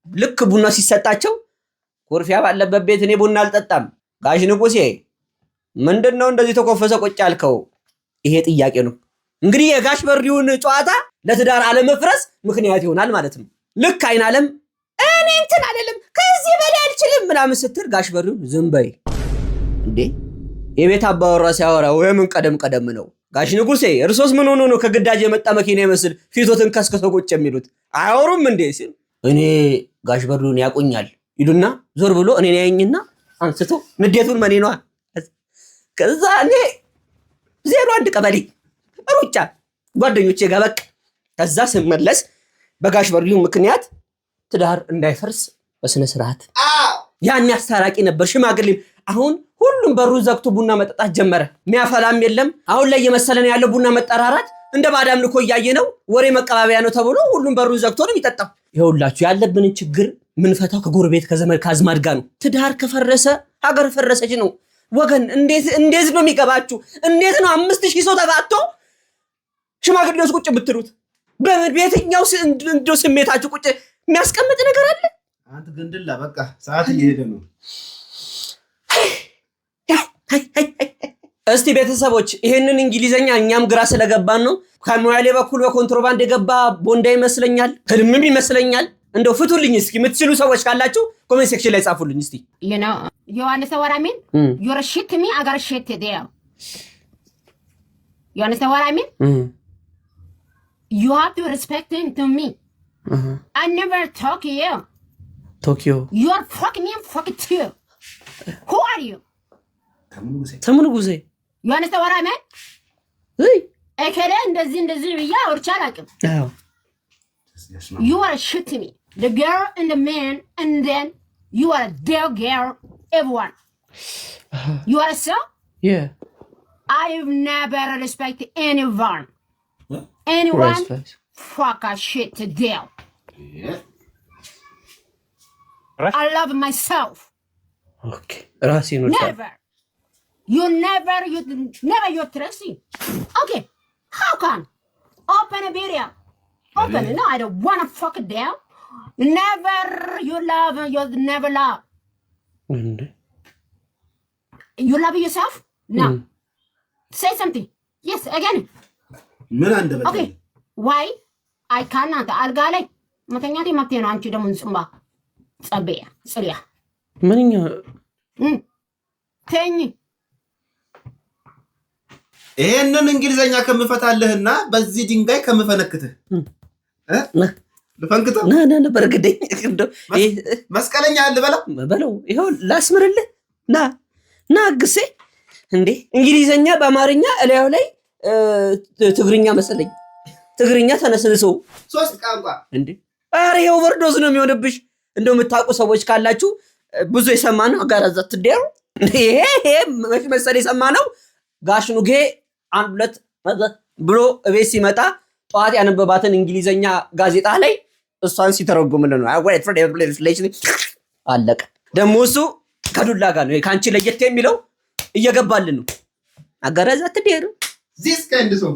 ልክ ቡና ሲሰጣቸው ኩርፊያ ባለበት ቤት እኔ ቡና አልጠጣም፣ ጋሽ ንጉሴ ምንድነው እንደዚህ ተኮፈሰ ቁጭ ያልከው? ይሄ ጥያቄ ነው እንግዲህ የጋሽ በሪሁን ጨዋታ ለትዳር አለመፍረስ ምክንያት ይሆናል ማለት ነው። ልክ አይን አለም እኔ እንትን አይደለም ከዚህ በላይ አልችልም ምናምን ስትል ጋሽ በሪሁን ዝም በይ እንዴ የቤት አባወራ ሲያወራ ወይም ቀደም ነው። ጋሽ ንጉሴ እርሶስ ምን ሆኖ ነው ከግዳጅ የመጣ መኪና ይመስል ፊቶትን ከስከሰ ቁጭ የሚሉት? አያወሩም እንዴ ሲል እኔ ጋሽ በሪሁን ያቁኛል ይሉና ዞር ብሎ እኔን ያየኝና አንስቶ ንዴቱን መኔ ነዋ። ከዛ እኔ 01 ቀበሌ ሩጫ ጓደኞቼ ጋር በቃ። ከዛ ስመለስ በጋሽ በሪሁን ምክንያት ትዳር እንዳይፈርስ በስነ ስርዓት ያን አስታራቂ ነበር ሽማግሌ። አሁን ሁሉም በሩን ዘግቶ ቡና መጠጣት ጀመረ። ሚያፈላም የለም። አሁን ላይ የመሰለን ያለው ቡና መጠራራት እንደ ባዳም ልኮ እያየ ነው፣ ወሬ መቀባበያ ነው ተብሎ ሁሉም በሩን ዘግቶ ነው የሚጠጣው። ይኸውላችሁ ያለብንን ችግር ምንፈታው ከጎረቤት ከዘመድ ከአዝማድ ጋር ነው። ትዳር ከፈረሰ ሀገር ፈረሰች ነው ወገን። እንዴት ነው የሚገባችሁ? እንዴት ነው 5000 ሰው ተጋጥቶ ሽማግሌዎች ቁጭ ብትሉት? በየትኛው እንደው ስሜታችሁ ቁጭ የሚያስቀምጥ ነገር አለ? አንተ ግንድላ በቃ ሰዓት እየሄደ ነው። እስቲ ቤተሰቦች ይሄንን እንግሊዘኛ እኛም ግራ ስለገባን ነው። ከሞያሌ በኩል በኮንትሮባንድ የገባ ቦንዳ ይመስለኛል፣ ህልምም ይመስለኛል። እንደው ፍቱልኝ እስኪ የምትችሉ ሰዎች ካላችሁ ኮሜንት ሴክሽን ላይ ጻፉልኝ እስቲ። you know what I mean? You're a shit to me, I got a shit to you. You understand what I mean? You have to respect him to me. I never talk to you. Tokyo. You are fucking me, I'm fucking too. Who are you? Tamunuguze. You understand what I meant? Hey. Ekele ndezi ya urchalakim. You are a shit to me. The girl and the man, and then you are a dear girl, everyone. You are so? Yeah. I've never respected anyone. What? Anyone? Respect. Fuck a shit to deal. Yeah. I love myself. Okay. Never. You never you're trusting. Okay. How come? Open a video. Open it. No, I don't want to fuck it down. Never you love and you never love. You love yourself? No. Say something. Yes, again. Okay. Why? I cannot. Alga ላይ መተኛት መብቴ ነው። አንቺ ደግሞ እንጽምባ ጸበያ ጽሪያ ምንኛ ተኝ ይሄንን እንግሊዘኛ ከምፈታልህና በዚህ ድንጋይ ከምፈነክትህ ልፈንክተው ና በርግደኝ እንደው መስቀለኛ በለው ይሄው ላስምርልህ ና ግሴ እንዴ እንግሊዘኛ በአማርኛ እላዩ ላይ ትግርኛ መሰለኝ ትግርኛ ተነስንሶ ሶስት ቋንቋ እንዴ አረ ይሄ ኦቨርዶዝ ነው የሚሆንብሽ እንደው የምታውቁ ሰዎች ካላችሁ ብዙ የሰማነው አጋራዛ ትደሩ ይሄ መሰለ የሰማነው ጋሽ ኑጌ አንድ ሁለት ብሎ እቤት ሲመጣ ጧት ያነበባትን እንግሊዘኛ ጋዜጣ ላይ እሷን ሲተረጉምልን ነው wait for the translation አለቀ ደሞ እሱ ከዱላ ጋር ነው ካንቺ ለየት የሚለው እየገባልን ነው አጋራዛ ትደሩ this kind of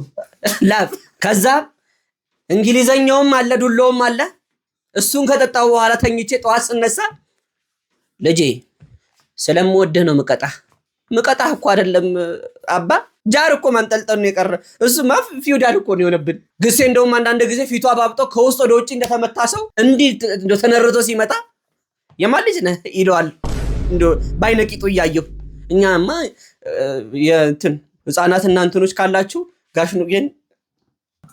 ላፍ ከዛ እንግሊዘኛውም አለ ዱላውም አለ እሱን ከጠጣው በኋላ ተኝቼ ጧት ስነሳ ልጄ ስለምወድህ ነው ምቀጣህ እኮ አይደለም አባ ጃር እኮ ማንጠልጠል ነው የቀረ እሱማ ፊውዳል እኮ ነው የሆነብን ግሴ እንደውም አንዳንድ ጊዜ ፊቷ ባብጦ ከውስጥ ወደ ውጭ እንደተመታ ሰው እንዲህ እንደ ተነርቶ ሲመጣ የማልጅ ነህ ይለዋል እንደ ባይነቂጡ ያየው እኛማ የእንትን ህፃናትና እንትኖች ካላችሁ ጋሽ ኑጌን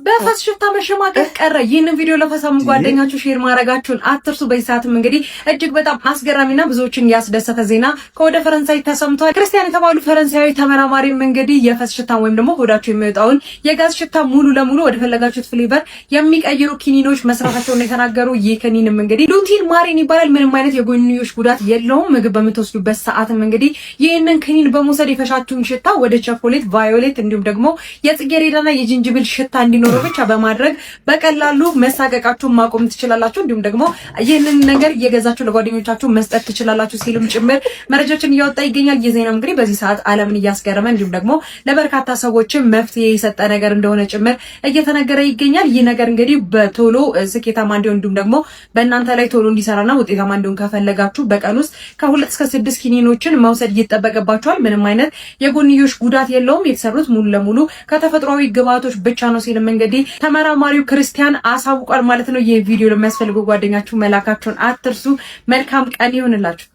በፈስ ሽፍታ መሸማቀቅ ቀረ። ይህንን ቪዲዮ ለፈሳሙ ጓደኛችሁ ሼር ማድረጋችሁን አትርሱ። በሰዓትም እንግዲህ እጅግ በጣም አስገራሚና ብዙዎችን ያስደሰተ ዜና ከወደ ፈረንሳይ ተሰምቷል። ክርስቲያን የተባሉ ፈረንሳዊ ተመራማሪም እንግዲህ የፈስ ሽታ ወይም ደግሞ ሆዳችሁ የሚወጣውን የጋዝ ሽታ ሙሉ ለሙሉ ወደ ፈለጋችሁት ፍሌቨር የሚቀይሩ ኪኒኖች መስራታቸውን የተናገሩ። ይህ ኪኒንም እንግዲህ ሉቲን ማሪን ይባላል። ምንም አይነት የጎንዮሽ ጉዳት የለውም። ምግብ በምትወስዱበት ሰዓትም እንግዲህ ይህንን ኪኒን በመውሰድ የፈሻችሁን ሽታ ወደ ቸኮሌት፣ ቫዮሌት እንዲሁም ደግሞ የጽጌረዳና የጅንጅብል ሽታ እንዲኖር ብቻ በማድረግ በቀላሉ መሳቀቃችሁን ማቆም ትችላላችሁ። እንዲሁም ደግሞ ይህንን ነገር እየገዛችሁ ለጓደኞቻችሁ መስጠት ትችላላችሁ ሲልም ጭምር መረጃዎችን እያወጣ ይገኛል። የዜናው እንግዲህ በዚህ ሰዓት ዓለምን እያስገረመ እንዲሁም ደግሞ ለበርካታ ሰዎች መፍትሄ የሰጠ ነገር እንደሆነ ጭምር እየተነገረ ይገኛል። ይህ ነገር እንግዲህ በቶሎ ስኬታማ እንዲሆን እንዲሁም ደግሞ በእናንተ ላይ ቶሎ እንዲሰራና ውጤታማ እንዲሆን ከፈለጋችሁ በቀን ውስጥ ከ2 እስከ 6 ኪኒኖችን መውሰድ ይጠበቅባችኋል። ምንም አይነት የጎንዮሽ ጉዳት የለውም። የተሰሩት ሙሉ ለሙሉ ከተፈጥሯዊ ግብአቶች ብቻ ነው ሲልም እንግዲህ ተመራማሪው ክርስቲያን አሳውቋል ማለት ነው። ይህ ቪዲዮ ለሚያስፈልጉ ጓደኛችሁ መላካችሁን አትርሱ። መልካም ቀን ይሁንላችሁ።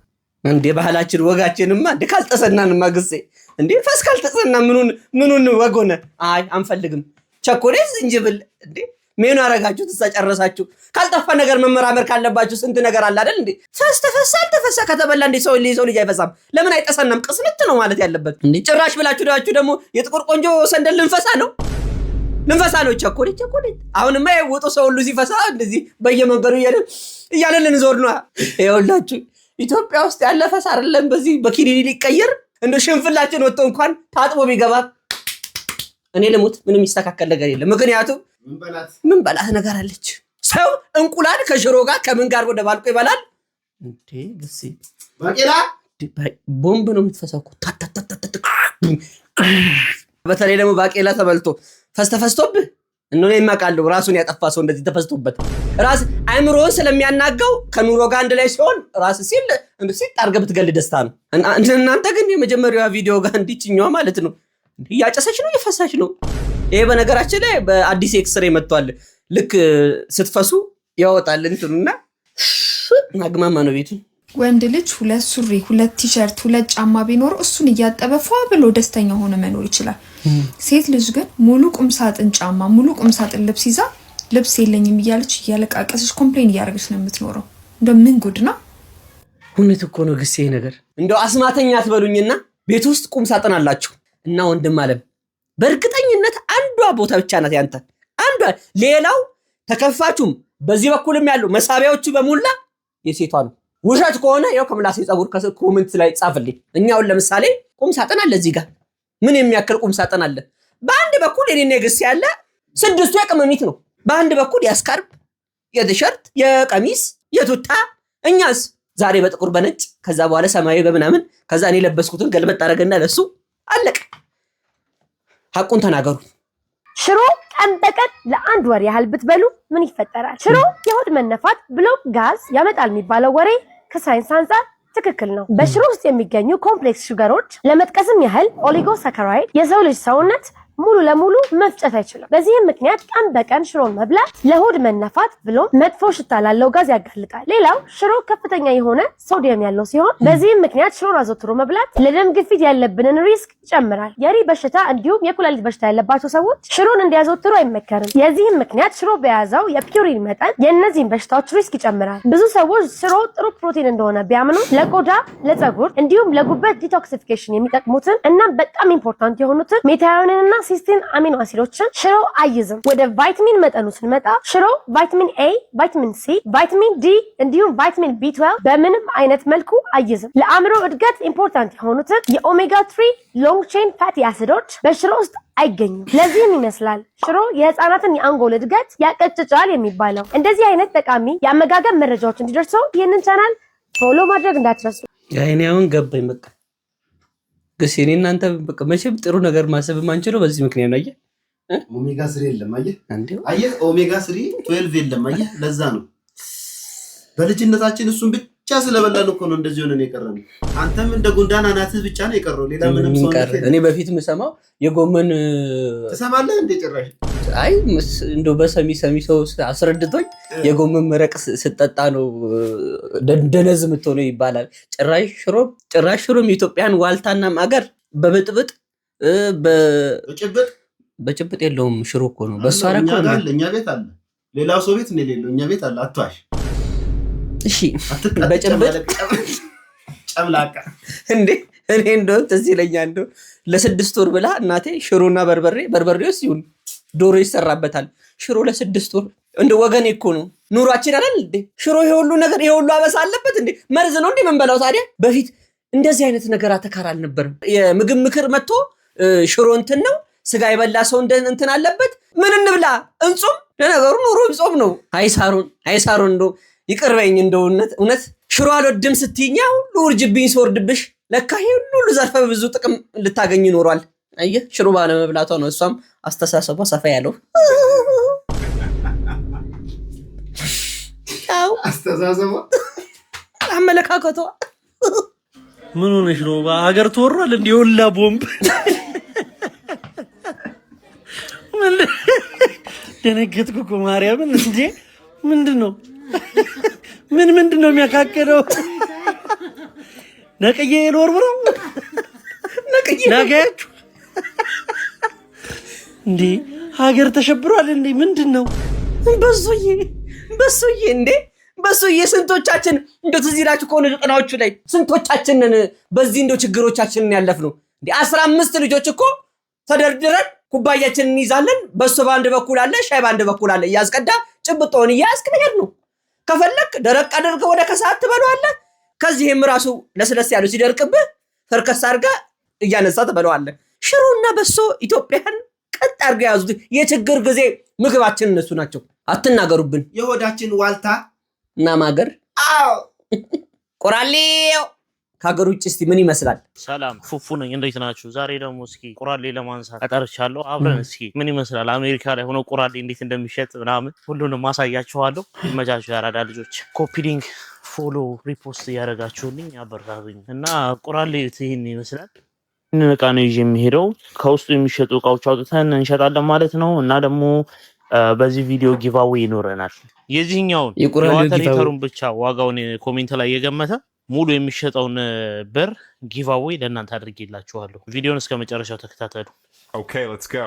እንዴ ባህላችን ወጋችንማ እንዴ ካልተሰናንማ ግዜ እንዴ ፈስ ካልተሰና ምኑን ወጎነ አይ አንፈልግም ቸኮሌት ዝንጅብል እንዴ ሜኑ አረጋችሁ ተጨረሳችሁ። ካልጠፋ ነገር መመራመር ካለባችሁ ስንት ነገር አለ አይደል እንዴ ፈስ ተፈሳ ከተበላ እንዴ ሰው ልጅ አይፈሳም ለምን አይጠሰናም ቅስምት ነው ማለት ያለበት እንዴ ጭራሽ ብላችሁ ደግሞ የጥቁር ቆንጆ ሰንደል ልንፈሳ ነው ቸኮሌት አሁንማ የወጡ ሰው ሁሉ ሲፈሳ እንደዚህ በየመንገዱ እያለን ልንዞር ነው። ይኸውላችሁ ኢትዮጵያ ውስጥ ያለ ፈስ አይደለም በዚህ በኪኒኒ ሊቀየር እንደ ሽንፍላችን ወጥቶ እንኳን ታጥቦ ቢገባ እኔ ልሙት ምንም ይስተካከል ነገር የለም። ምክንያቱም ምን በላት ነገር አለች። ሰው እንቁላል ከሽሮ ጋር ከምን ጋር ወደ ባልቆ ይበላል እንዴ ግሴ ባቄላ ቦምብ ነው የምትፈሳው። በተለይ ደግሞ ባቄላ ተበልቶ ፈስተፈስቶብህ እነሆ የማቃለው ራሱን ያጠፋ ሰው እንደዚህ ተፈስቶበት ራስ አይምሮን ስለሚያናጋው ከኑሮ ጋር አንድ ላይ ሲሆን ራስ ሲል ሲጣርገ ብትገል ደስታ ነው። እናንተ ግን የመጀመሪያው ቪዲዮ ጋር እንዲችኛው ማለት ነው ያጨሰች ነው የፈሳች ነው። ይሄ በነገራችን ላይ በአዲስ ኤክስሬ መጥቷል። ልክ ስትፈሱ ያወጣል እንትኑና ማግማማ ነው ቤቱ ወንድ ልጅ 2 ሱሪ 2 ቲሸርት 2 ጫማ ቢኖር እሱን እያጠበ ፏ ብሎ ደስተኛ ሆነ መኖር ይችላል። ሴት ልጅ ግን ሙሉ ቁም ሳጥን ጫማ ሙሉ ቁም ሳጥን ልብስ ይዛ ልብስ የለኝም እያለች እያለቃቀሰች ኮምፕሌን እያደረገች ነው የምትኖረው። ምን ጉድ ነው? እውነት እኮ ነው ግሴ ነገር። እንደው አስማተኛ አትበሉኝና ቤት ውስጥ ቁም ሳጥን አላችሁ እና ወንድም አለም በእርግጠኝነት አንዷ ቦታ ብቻ ናት ያንተ አንዷ። ሌላው ተከፋቹም በዚህ በኩልም ያለው መሳቢያዎቹ በሙላ የሴቷ ነው። ውሸት ከሆነ ያው ከምላሴ ጸጉር ኮሜንት ላይ ጻፍልኝ። እኛው ለምሳሌ ቁም ሳጥን አለ እዚህ ጋር ምን የሚያክል ቁም ሳጥን አለ። በአንድ በኩል የኔና ግሴ ያለ 6ቱ የቅመሚት ነው። በአንድ በኩል የስካርፕ የቲሸርት የቀሚስ የቱታ እኛስ ዛሬ በጥቁር በነጭ ከዛ በኋላ ሰማያዊ በምናምን ከዛ እኔ ለበስኩትን ገልበጥ አረገና ለሱ አለቀ። ሐቁን ተናገሩ። ሽሮ ቀን በቀን ለ1 ወር ያህል ብትበሉ ምን ይፈጠራል? ሽሮ የሆድ መነፋት ብሎም ጋዝ ያመጣል የሚባለው ወሬ ከሳይንስ አንፃር ትክክል ነው። በሽሮ ውስጥ የሚገኙ ኮምፕሌክስ ሹገሮች ለመጥቀስም ያህል ኦሊጎሳካራይድ የሰው ልጅ ሰውነት ሙሉ ለሙሉ መፍጨት አይችልም። በዚህም ምክንያት ቀን በቀን ሽሮን መብላት ለሆድ መነፋት ብሎም መጥፎ ሽታ ላለው ጋዝ ያጋልጣል። ሌላው ሽሮ ከፍተኛ የሆነ ሶዲየም ያለው ሲሆን በዚህም ምክንያት ሽሮን አዘውትሮ መብላት ለደም ግፊት ያለብንን ሪስክ ይጨምራል። የሪ በሽታ እንዲሁም የኩላሊት በሽታ ያለባቸው ሰዎች ሽሮን እንዲያዘወትሩ አይመከርም። የዚህም ምክንያት ሽሮ በያዘው የፒውሪን መጠን የእነዚህን በሽታዎች ሪስክ ይጨምራል። ብዙ ሰዎች ሽሮ ጥሩ ፕሮቲን እንደሆነ ቢያምኑ ለቆዳ፣ ለፀጉር እንዲሁም ለጉበት ዲቶክሲፊኬሽን የሚጠቅሙትን እና በጣም ኢምፖርታንት የሆኑትን ሜታዮኒንና ሲስቲን አሚኖ አሲዶችን ሽሮ አይዝም። ወደ ቫይታሚን መጠኑ ስንመጣ ሽሮ ቫይታሚን ኤ፣ ቫይታሚን ሲ፣ ቫይታሚን ዲ እንዲሁም ቫይታሚን ቢ12 በምንም አይነት መልኩ አይዝም። ለአእምሮ እድገት ኢምፖርታንት የሆኑትን የኦሜጋ 3 ሎንግ ቼን ፋቲ አሲዶች በሽሮ ውስጥ አይገኙም። ለዚህም ይመስላል ሽሮ የህፃናትን የአንጎል እድገት ያቀጭጫል የሚባለው። እንደዚህ አይነት ጠቃሚ የአመጋገብ መረጃዎች እንዲደርሰው ይህንን ቻናል ፎሎ ማድረግ እንዳትረሱ። ያይኔውን ገባኝ በቃ ግሴ እኔ እናንተ በቃ መቼም ጥሩ ነገር ማሰብ ማንችለው በዚህ ምክንያት ነው። ኦሜጋ 3 የለም አየህ ኦሜጋ 3 12 የለም አየህ። ለዛ ነው በልጅነታችን እሱን ብቻ ስለበላን እኮ ነው እንደዚህ ሆነን የቀረነው። አንተም እንደ ጉንዳን አናትህ ብቻ ነው የቀረው፣ ሌላ ምንም ሰው ነው። እኔ በፊት የምሰማው የጎመን ትሰማለህ እንደ ጭራሽ አይ እንደው በሰሚ ሰው አስረድቶኝ የጎመን መረቅ ስጠጣ ነው ደነዝ የምትሆነው ይባላል። ጭራሽ ሽሮም የኢትዮጵያን ዋልታና ማገር በብጥብጥ በጭብጥ የለውም። ሽሮ እኮ ነው በሷ አረኮ ነው። እኛ ቤት አለ፣ ሌላው ሰው ቤት ነው የሌለው፣ እኛ ቤት አለ። አትዋሽ እሺ። በጭብጥ ጨምላቃ እንዴ እኔ እንደው እዚህ ለኛ እንደው ለ6 ወር ብላ እናቴ ሽሮና በርበሬውስ ይሁን ዶሮ ይሰራበታል። ሽሮ ለ6 ወር እንደ ወገኔ እኮ ነው ኑሯችን አይደል እንዴ? ሽሮ ይሁሉ ነገር ይሁሉ አበሳ አለበት እንዴ? መርዝ ነው እንዴ መንበላው? ታዲያ በፊት እንደዚህ አይነት ነገር አተካራ አልነበረም። የምግብ ምክር መጥቶ ሽሮ እንትን ነው ስጋ የበላ ሰው እንትን አለበት። ምን እንብላ እንጹም? ለነገሩ ኑሮ ጾም ነው። አይሳሩን እንደው ይቅርበኝ እንደው እውነት ሽሮ አልወድም ስትይኛ ሁሉ ውርጅብኝ ሲወርድብሽ ለካ ይሄ ሁሉ ዘርፈ ብዙ ጥቅም ልታገኝ ይኖራል። አየህ ሽሮ ባለመብላቷ ነው እሷም አስተሳሰቧ ሰፋ ያለው። አስተሳሰቧ አመለካከቷ ምን ሆነሽ ነው? በሀገር ተወሯል እንዴ? ወላ ቦምብ ደነገጥኩ እኮ ማርያምን። እንዴ ምንድነው የሚያካክለው? ነቅዬ ልወርውረው ነገያችሁ እንዴ? ሀገር ተሸብሯል እንዴ? ምንድነው? በሱዬ እንዴ በሱዬ ስንቶቻችን እንደው ትዝ ይላችሁ ከሆነ 90ዎቹ ላይ ስንቶቻችንን በዚህ እንደው ችግሮቻችንን ያለፍነው እንዴ? 15 ልጆች እኮ ተደርድረን ኩባያችንን እንይዛለን። በሱ በአንድ በኩል አለ፣ ሻይ በአንድ በኩል አለ። እያስቀዳ ጭብጦን እያስክ መሄድ ነው። ከፈለክ ደረቅ አድርገህ ወደ ከሰዓት ትበለዋለህ። ከዚህም ራሱ ለስለስ ያለው ሲደርቅብህ ፈርከስ አድርገህ እያነሳ ትበለዋለህ። ሽሮና በሶ ኢትዮጵያን ቀጥ አድርገው ያዙት። የችግር ጊዜ ምግባችን እነሱ ናቸው። አትናገሩብን። የሆዳችን ዋልታ እና ማገር ቆራሌው ከሀገር ውጭ እስቲ ምን ይመስላል? ሰላም ፉፉ ነኝ። እንዴት ናችሁ? ዛሬ ደግሞ እስኪ ቆራሌ ለማንሳት ቀጠርቻለሁ። አብረን እስኪ ምን ይመስላል አሜሪካ ላይ ሆኖ ቆራሌ እንዴት እንደሚሸጥ ምናምን ሁሉንም ማሳያችኋለሁ። ይመቻችሁ ያራዳ ልጆች። ኮፒ ሊንክ፣ ፎሎ፣ ሪፖስት እያደረጋችሁልኝ አበረታቱኝ እና ቆራሌ ይህን ይመስላል። ይህንን እቃ ነው ይዤ የሚሄደው። ከውስጡ የሚሸጡ እቃዎች አውጥተን እንሸጣለን ማለት ነው እና ደግሞ በዚህ ቪዲዮ ጊቫዌ ይኖረናል። የዚህኛውን የዋተር ሂተሩን ብቻ ዋጋውን ኮሜንት ላይ የገመተ ሙሉ የሚሸጠውን ብር ጊቫዌይ ለእናንተ አድርጌላችኋለሁ። ቪዲዮን እስከ መጨረሻው ተከታተሉ። Okay, let's go.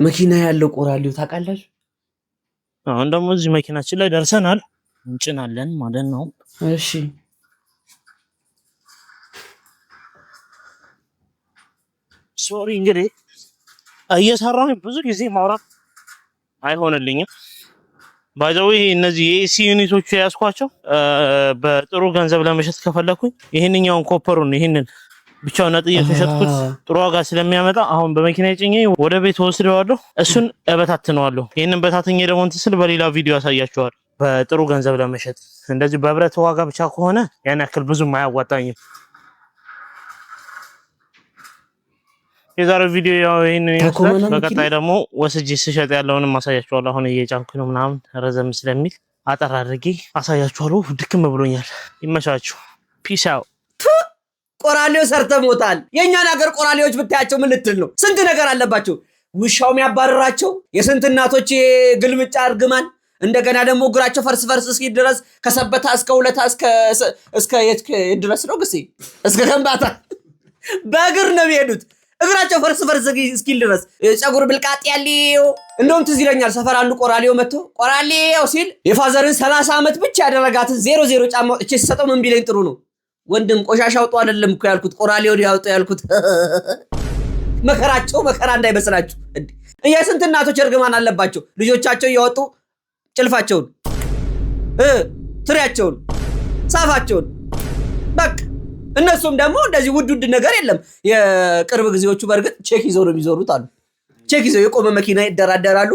መኪና ያለው ቆራሌው ታውቃላችሁ? አሁን ደግሞ እዚህ መኪናችን ላይ ደርሰናል። እንጭናለን ማለት ነው። እሺ ሶሪ እንግዲህ እየሰራሁ ብዙ ጊዜ ማውራት አይሆንልኝም። ባይዘው እነዚህ የኤሲ ዩኒቶች ያስኳቸው በጥሩ ገንዘብ ለመሸጥ ከፈለኩኝ ይሄንኛውን ኮፐሩን ይሄንን ብቻውን ነጥዬ ተሸጥኩት ጥሩ ዋጋ ስለሚያመጣ አሁን በመኪና ጭኜ ወደ ቤት ወስደዋለሁ። እሱን እበታትነዋለሁ። ይሄንን በታትኜ ደግሞ እንትስል በሌላ ቪዲዮ ያሳያችኋል። በጥሩ ገንዘብ ለመሸጥ እንደዚህ በብረት ዋጋ ብቻ ከሆነ ያን ያክል ብዙም አያዋጣኝም። የዛሬው ቪዲዮ ያው ይሄንን ይመስላል። በቀጣይ ደግሞ ወስጄ ስሸጥ ያለውንም አሳያችኋለሁ። አሁን እየጫንኩ ነው ምናምን ረዘም ስለሚል አጠር አድርጌ አሳያችኋለሁ። ድክም ብሎኛል። ይመቻችሁ። ፒስ አውት። ቆራሌው ሰርተሞታል። የኛን ሀገር ቆራሌዎች ብታያቸው ምን ልትል ነው? ስንት ነገር አለባቸው። ውሻው የሚያባርራቸው የስንት እናቶች ግልምጫ እርግማን፣ እንደገና ደግሞ እግራቸው ፈርስ እስኪ ድረስ ከሰበታ እስከ ሁለታ እስከ የት ድረስ ነው ግሴ እስከ ከምባታ በእግር ነው የሚሄዱት። እግራቸው ፈርስ እስኪል ድረስ ጸጉር ብልቃጥ ያለው እንደውም ትዝ ይለኛል። ሰፈር አንዱ ቆራሌው መጥቶ ቆራሌው ሲል የፋዘርን 30 ዓመት ብቻ ያደረጋትን 00 ጫማ እቺ ሰጠው ምን ቢለኝ ጥሩ ነው ወንድም ቆሻሻ አውጡ አይደለም እኮ ያልኩት ቆራሌው ያውጡ ያልኩት። መከራቸው መከራ እንዳይመስላችሁ እንዴ! የስንት እናቶች እርግማን አለባቸው። ልጆቻቸው እያወጡ ጭልፋቸውን ትሪያቸውን ሳፋቸውን በቃ እነሱም ደግሞ እንደዚህ ውድ ነገር የለም። የቅርብ ጊዜዎቹ በርግጥ ቼክ ይዘው ነው የሚዞሩት አሉ። ቼክ ይዘው የቆመ መኪና ይደራደራሉ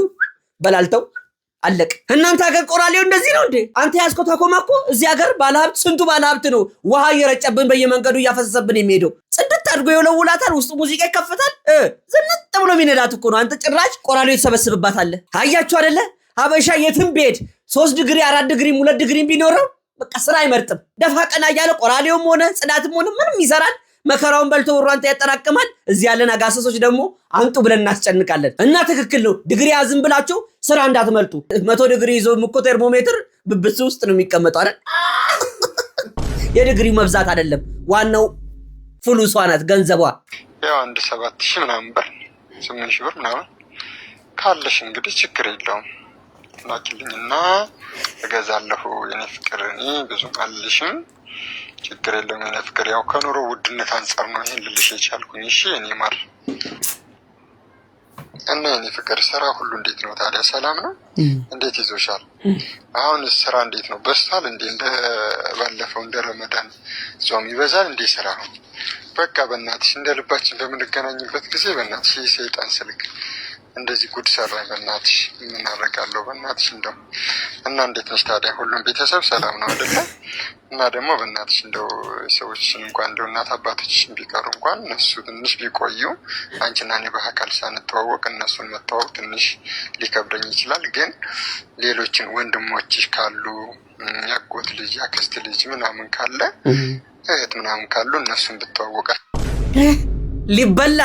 በላልተው አለቅ። እናንተ ሀገር ቆራሌው እንደዚህ ነው እንዴ? አንተ ያስኮ ታኮማ እኮ እዚህ ሀገር ባለሀብት ስንቱ ባለሀብት ነው ውሃ እየረጨብን በየመንገዱ እያፈሰሰብን የሚሄደው። ጽድት አድርጎ የወለውላታል፣ ውስጡ ሙዚቃ ይከፈታል። ዝንጥ ብሎ የሚነዳት እኮ ነው። አንተ ጭራሽ ቆራሌው የተሰበስብባታል። አያችሁ አይደለ? ሀበሻ የትም ቤት 3 ዲግሪ 4 ዲግሪ 2 ዲግሪ ቢኖረው በቃ ስራ አይመርጥም። ደፋ ቀና እያለ ቆራሌውም ሆነ ጽዳትም ሆነ ምንም ይሰራል። መከራውን በልቶ ወራንተ ያጠራቅማል። እዚህ ያለን አጋሰሶች ደግሞ አንጡ ብለን እናስጨንቃለን። እና ትክክል ነው። ዲግሪ ያዝም ብላችሁ ስራ እንዳትመልጡ። 100 ዲግሪ ይዞ እኮ ቴርሞሜትር ብብስ ውስጥ ነው የሚቀመጠው አይደል? የዲግሪው መብዛት አይደለም ዋናው ፍሉሷ ናት ገንዘቧ። ያው አንድ 7000 ምናምን ብር 8000 ብር ምናምን ካለሽ እንግዲህ ችግር የለውም ላኪልኝና እገዛለሁ። የኔ ፍቅር እኔ ብዙ አልልሽም፣ ችግር የለውም የኔ ፍቅር። ያው ከኑሮ ውድነት አንጻር ነው ይሄን ልልሽ የቻልኩኝ። እሺ የኔ ማር እና የኔ ፍቅር ስራ ሁሉ እንዴት ነው ታዲያ? ሰላም ነው? እንዴት ይዞሻል? አሁን ስራ እንዴት ነው? በስታል እንዴ? እንደ ባለፈው እንደ ረመዳን ጾም ይበዛል እንዴ ስራ? በቃ በእናትሽ እንደ ልባችን በምንገናኝበት ጊዜ በእናትሽ የሰይጣን ስልክ እንደዚህ ጉድ ሰራኝ። በእናትሽ ምን አደርጋለሁ? በእናትሽ እንደው እና እንዴት ነሽ ታዲያ? ሁሉም ቤተሰብ ሰላም ነው አይደለ? እና ደግሞ በእናትሽ እንደው ሰዎችን እንኳን እንደው እናት አባቶችሽን ቢቀሩ እንኳን እነሱ ትንሽ ቢቆዩ፣ አንቺና እኔ በአካል ሳንተዋወቅ እነሱን መተዋወቅ ትንሽ ሊከብደኝ ይችላል። ግን ሌሎችን ወንድሞችሽ ካሉ ያጎት ልጅ ያክስት ልጅ ምናምን ካለ እህት ምናምን ካሉ እነሱን ብትዋወቃ ሊበላ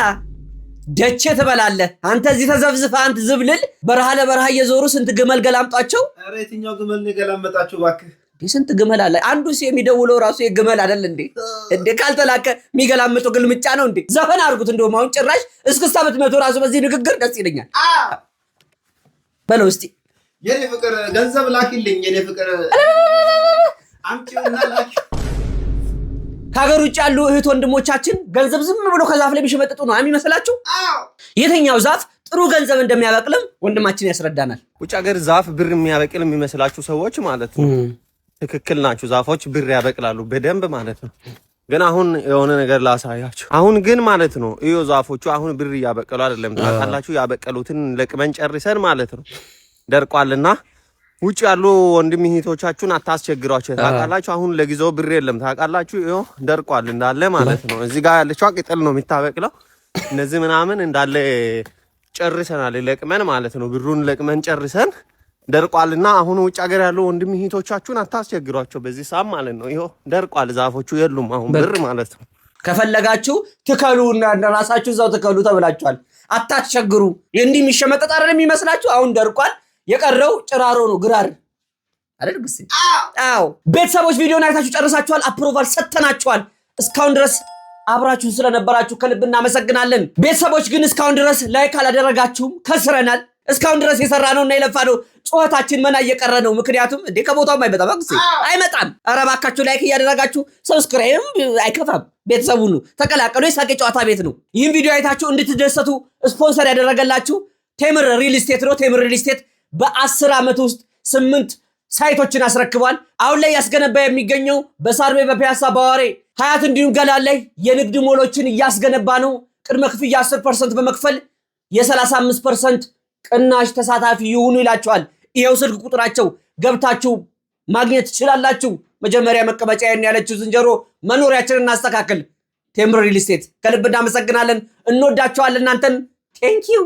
ደቼ ትበላለህ አንተ። እዚህ ተዘብዝፈ አንተ ዝብልል በረሃ ለበረሃ እየዞሩ ስንት ግመል ገላምጧቸው። ኧረ የትኛው ግመል ነው ገላመጣችሁ እባክህ? ስንት ግመል አለ። አንዱ የሚደውለው ራሱ የግመል አይደል እንዴ? እንዴ ካልተላከ የሚገላምጠው ግልምጫ ነው እንዴ? ዘፈን አድርጉት። እንደውም አሁን ጭራሽ እስክስታ ብትመቱ ራሱ በዚህ ንግግር ደስ ይለኛል። በለው እስቲ የኔ ፍቅር ገንዘብ ላኪልኝ። የኔ ፍቅር አምጪውና ላኪ። ከሀገር ውጭ ያሉ እህት ወንድሞቻችን ገንዘብ ዝም ብሎ ከዛፍ ላይ ቢሸመጥጡ ነው የሚመስላችሁ? የትኛው ዛፍ ጥሩ ገንዘብ እንደሚያበቅልም ወንድማችን ያስረዳናል። ውጭ ሀገር ዛፍ ብር የሚያበቅል የሚመስላችሁ ሰዎች ማለት ነው ትክክል ናችሁ። ዛፎች ብር ያበቅላሉ በደንብ ማለት ነው። ግን አሁን የሆነ ነገር ላሳያችሁ። አሁን ግን ማለት ነው እዩ ዛፎቹ አሁን ብር እያበቀሉ አይደለም። ታውቃላችሁ? ያበቀሉትን ለቅመን ጨርሰን ማለት ነው ደርቋልና ውጭ ያሉ ወንድም እህቶቻችሁን አታስቸግሯቸው። ታውቃላችሁ? አሁን ለጊዜው ብር የለም። ታውቃላችሁ? ይኸው ደርቋል እንዳለ ማለት ነው። እዚህ ጋር ያለችው ቅጠል ነው የሚታበቅለው። እነዚህ ምናምን እንዳለ ጨርሰናል ለቅመን ማለት ነው። ብሩን ለቅመን ጨርሰን ደርቋልና አሁን ውጭ ሀገር ያሉ ወንድም እህቶቻችሁን አታስቸግሯቸው በዚህ ሰዓት ማለት ነው። ይኸው ደርቋል፣ ዛፎቹ የሉም አሁን ብር ማለት ነው። ከፈለጋችሁ ትከሉና ራሳችሁ እዛው ትከሉ ተብላችኋል። አታስቸግሩ። እንዲህ የሚሸመጠጥ አይደለም የሚመስላችሁ። አሁን ደርቋል። የቀረው ጭራሮ ነው ግራር አይደል ግስ? አዎ ቤተሰቦች ቪዲዮን አይታችሁ ጨርሳችኋል። አፕሮቫል ሰጥተናችኋል። እስካሁን ድረስ አብራችሁን ስለነበራችሁ ከልብ እናመሰግናለን። ቤተሰቦች ግን እስካሁን ድረስ ላይክ አላደረጋችሁም፣ ከስረናል። እስካሁን ድረስ የሰራነውና የለፋነው ጩኸታችን መና እየቀረ ነው። ምክንያቱም እንዴ ከቦታውም አይመጣም አክሲ አይመጣም። ኧረ እባካችሁ ላይክ እያደረጋችሁ ሰብስክራይብ አይከፋም። ቤተሰቡ ነው ተቀላቀሉ። የሳቄ ጨዋታ ቤት ነው። ይህን ቪዲዮ አይታችሁ እንድትደሰቱ ስፖንሰር ያደረገላችሁ ቴምር ሪል ስቴት ነው። ቴምር ሪል ስቴት በ10 ዓመት ውስጥ 8 ሳይቶችን አስረክቧል። አሁን ላይ ያስገነባ የሚገኘው በሳርቤ በፒያሳ በአዋሬ ሀያት እንዲሁም ገላን ላይ የንግድ ሞሎችን እያስገነባ ነው። ቅድመ ክፍያ 10% በመክፈል የ35% ቅናሽ ተሳታፊ ይሁኑ ይላችኋል። ይሄው ስልክ ቁጥራቸው ገብታችሁ ማግኘት ትችላላችሁ። መጀመሪያ መቀመጫ ያለችው ዝንጀሮ መኖሪያችንን እናስተካክል። ቴምር ሪል ስቴት ከልብ እናመሰግናለን። እንወዳችኋለን እናንተን። ቴንክ ዩ